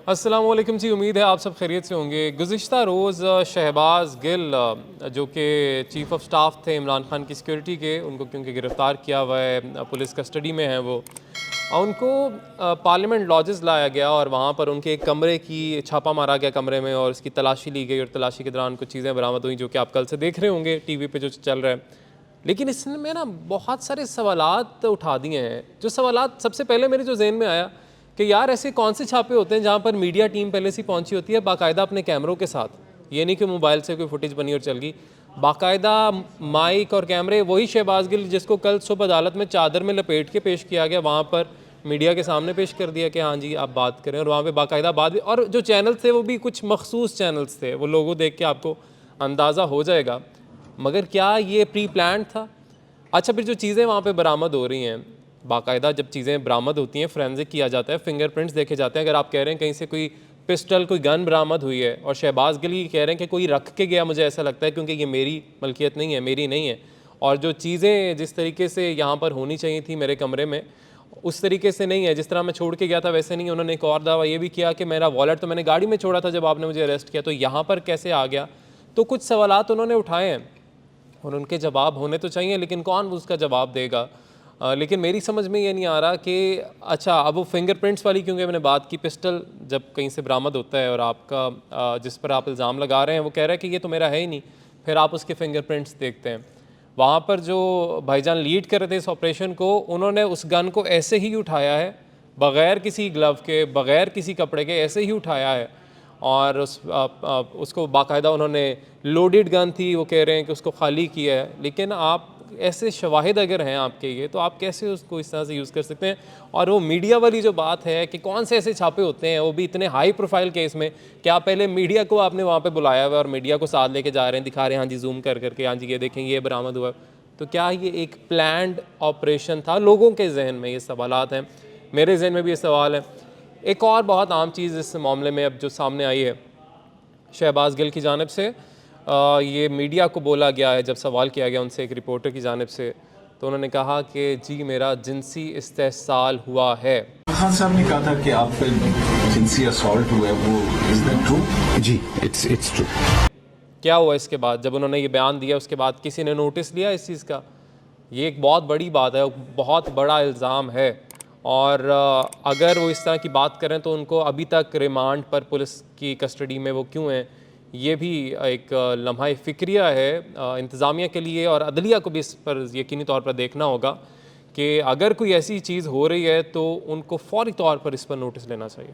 अस्सलाम वालेकुम जी। उम्मीद है आप सब खैरियत से होंगे। गुज़िश्ता रोज़ शहबाज गिल जो कि चीफ़ ऑफ स्टाफ थे इमरान खान की सिक्योरिटी के, उनको क्योंकि गिरफ़्तार किया हुआ है, पुलिस कस्टडी में है वो, उनको पार्लियामेंट लॉजेस लाया गया और वहाँ पर उनके एक कमरे की छापा मारा गया कमरे में और उसकी तलाशी ली गई और तलाशी के दौरान कुछ चीज़ें बरामद हुई जो कि आप कल से देख रहे होंगे टीवी पे जो चल रहा है। लेकिन इसमें ना बहुत सारे सवालात उठा दिए हैं। जो सवालात सबसे पहले मेरे जो ज़हन में आया कि यार ऐसे कौन से छापे होते हैं जहाँ पर मीडिया टीम पहले से पहुँची होती है बाकायदा अपने कैमरों के साथ। ये नहीं कि मोबाइल से कोई फुटेज बनी और चल गई, बाकायदा माइक और कैमरे। वही शहबाज गिल जिसको कल सुबह अदालत में चादर में लपेट के पेश किया गया, वहाँ पर मीडिया के सामने पेश कर दिया कि हाँ जी आप बात करें, और वहाँ पे बाकायदा बात भी। और जो चैनल थे वो भी कुछ मखसूस चैनल्स थे, वो लोगों देख के आपको अंदाज़ा हो जाएगा। मगर क्या ये प्री प्लान था? अच्छा, फिर जो चीज़ें वहाँ पे बरामद हो रही हैं, बाकायदा जब चीज़ें बरामद होती हैं फोरेंसिक किया जाता है, फिंगरप्रिंट्स देखे जाते हैं। अगर आप कह रहे हैं कहीं से कोई पिस्टल कोई गन बरामद हुई है और शहबाज गिल ये कह रहे हैं कि कोई रख के गया, मुझे ऐसा लगता है क्योंकि ये मेरी मलकियत नहीं है, मेरी नहीं है, और जो चीज़ें जिस तरीके से यहाँ पर होनी चाहिए थी मेरे कमरे में उस तरीके से नहीं है, जिस तरह मैं छोड़ के गया था वैसे नहीं है। उन्होंने एक और दावा ये भी किया कि मेरा वॉलेट तो मैंने गाड़ी में छोड़ा था जब आपने मुझे अरेस्ट किया, तो यहाँ पर कैसे आ गया। तो कुछ सवालात उन्होंने उठाए हैं और उनके जवाब होने तो चाहिए, लेकिन कौन उसका जवाब देगा। लेकिन मेरी समझ में ये नहीं आ रहा कि अच्छा अब वो फिंगरप्रिंट्स वाली, क्योंकि मैंने बात की, पिस्टल जब कहीं से बरामद होता है और आपका जिस पर आप इल्ज़ाम लगा रहे हैं वो कह रहा है कि ये तो मेरा है ही नहीं, फिर आप उसके फिंगरप्रिंट्स देखते हैं। वहाँ पर जो भाईजान लीड कर रहे थे इस ऑपरेशन को, उन्होंने उस गन को ऐसे ही उठाया है, बग़ैर किसी ग्लव के, बग़ैर किसी कपड़े के, ऐसे ही उठाया है। और उसको बाकायदा उन्होंने, लोडेड गन थी, वो कह रहे हैं कि उसको खाली किया है। लेकिन आप ऐसे शवाहिद अगर हैं आपके ये, तो आप कैसे उसको इस तरह से यूज़ कर सकते हैं। और वो मीडिया वाली जो बात है कि कौन से ऐसे छापे होते हैं, वो भी इतने हाई प्रोफाइल केस में, कि आप पहले मीडिया को आपने वहाँ पे बुलाया हुआ और मीडिया को साथ लेके जा रहे हैं, दिखा रहे हैं हाँ जी जूम कर करके, हाँ जी ये देखें ये बरामद हुआ। तो क्या ये एक प्लान्ड ऑपरेशन था? लोगों के जहन में ये सवालात हैं, मेरे जहन में भी ये सवाल है। एक और बहुत आम चीज़ इस मामले में अब जो सामने आई है शहबाज गिल की जानिब से, ये मीडिया को बोला गया है, जब सवाल किया गया उनसे एक रिपोर्टर की जानिब से, तो उन्होंने कहा कि जी मेरा जिनसी इस्तेहसाल हुआ है। खान साहब ने कहा था कि आप पे जिनसी असॉल्ट हुआ है, वो इज दैट ट्रू? जी, इट्स ट्रू। क्या हुआ इसके बाद? जब उन्होंने ये बयान दिया उसके बाद किसी ने नोटिस लिया इस चीज़ का? ये एक बहुत बड़ी बात है, बहुत बड़ा इल्ज़ाम है। और अगर वो इस तरह की बात करें तो उनको अभी तक रिमांड पर पुलिस की कस्टडी में वो क्यों हैं, ये भी एक लम्हा फ़िक्रिया है इंतज़ामिया के लिए, और अदलिया को भी इस पर यकीनी तौर पर देखना होगा कि अगर कोई ऐसी चीज़ हो रही है तो उनको फ़ौरी तौर पर इस पर नोटिस लेना चाहिए।